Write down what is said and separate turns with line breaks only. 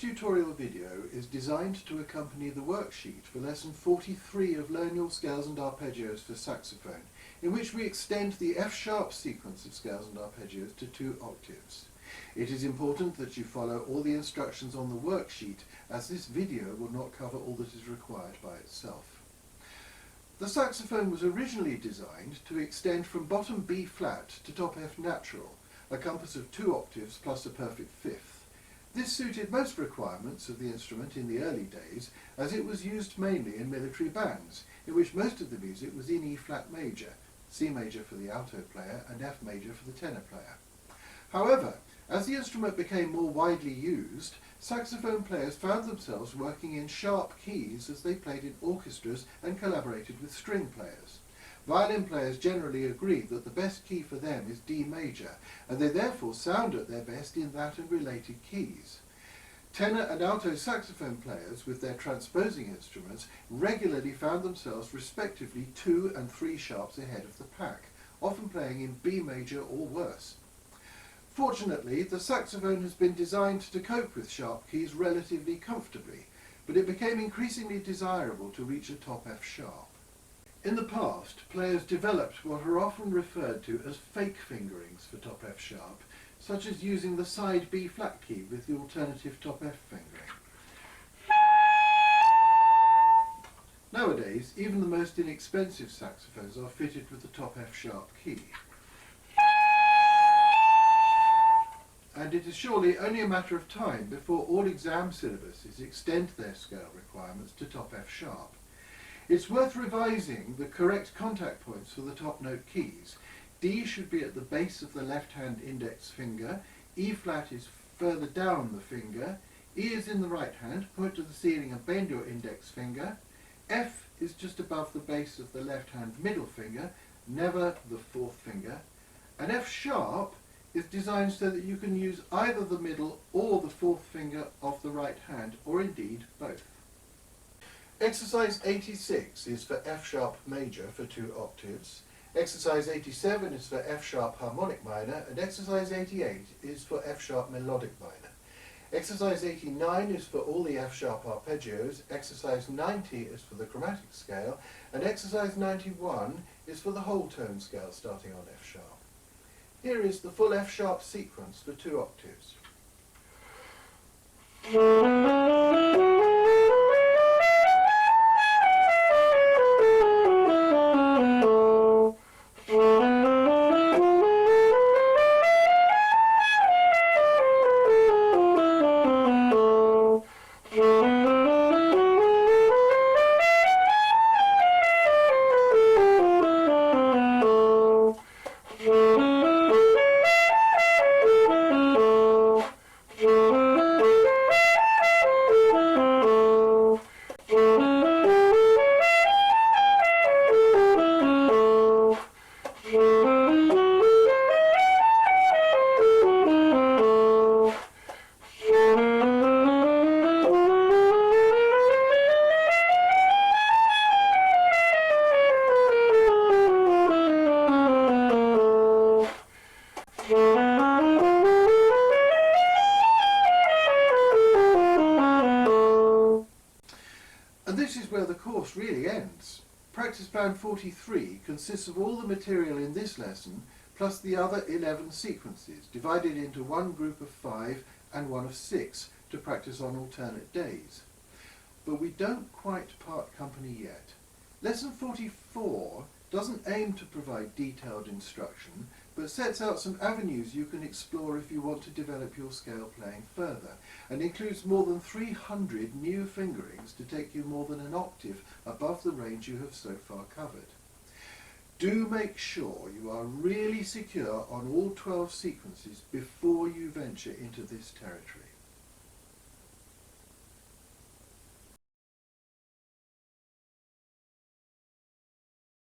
tutorial video is designed to accompany the worksheet for lesson 43 of Learn Your Scales and Arpeggios for Saxophone, in which we extend the F-sharp sequence of scales and arpeggios to 2 octaves. It is important that you follow all the instructions on the worksheet, as this video will not cover all that is required by itself. The saxophone was originally designed to extend from bottom B flat to top F natural, a compass of 2 octaves plus a perfect fifth. This suited most requirements of the instrument in the early days, as it was used mainly in military bands, in which most of the music was in E flat major, C major for the alto player and F major for the tenor player. However, as the instrument became more widely used, saxophone players found themselves working in sharp keys as they played in orchestras and collaborated with string players. Violin players generally agreed that the best key for them is D major, and they therefore sound at their best in that and related keys. Tenor and alto saxophone players, with their transposing instruments, regularly found themselves respectively 2 and 3 sharps ahead of the pack, often playing in B major or worse. Fortunately, the saxophone has been designed to cope with sharp keys relatively comfortably, but it became increasingly desirable to reach a top F sharp. In the past, players developed what are often referred to as fake fingerings for top F sharp, such as using the side B flat key with the alternative top F fingering. Nowadays, even the most inexpensive saxophones are fitted with the top F sharp key. And it is surely only a matter of time before all exam syllabuses extend their scale requirements to top F sharp. It's worth revising the correct contact points for the top note keys. D should be at the base of the left-hand index finger, E flat is further down the finger, E is in the right hand, point to the ceiling and bend your index finger, F is just above the base of the left-hand middle finger, never the 4th finger, and F sharp is designed so that you can use either the middle or the 4th finger of the right hand, or indeed both. Exercise 86 is for F sharp major for 2 octaves, exercise 87 is for F sharp harmonic minor, and exercise 88 is for F sharp melodic minor. Exercise 89 is for all the F sharp arpeggios, exercise 90 is for the chromatic scale, and exercise 91 is for the whole tone scale starting on F sharp. Here is the full F sharp sequence for 2 octaves. And this is where the course really ends. Practice Band 43 consists of all the material in this lesson plus the other 11 sequences, divided into one group of 5 and one of 6 to practice on alternate days. But we don't quite part company yet. Lesson 44 doesn't aim to provide detailed instruction, but sets out some avenues you can explore if you want to develop your scale playing further, and includes more than 300 new fingerings to take you more than an octave above the range you have so far covered. Do make sure you are really secure on all 12 sequences before you venture into this territory.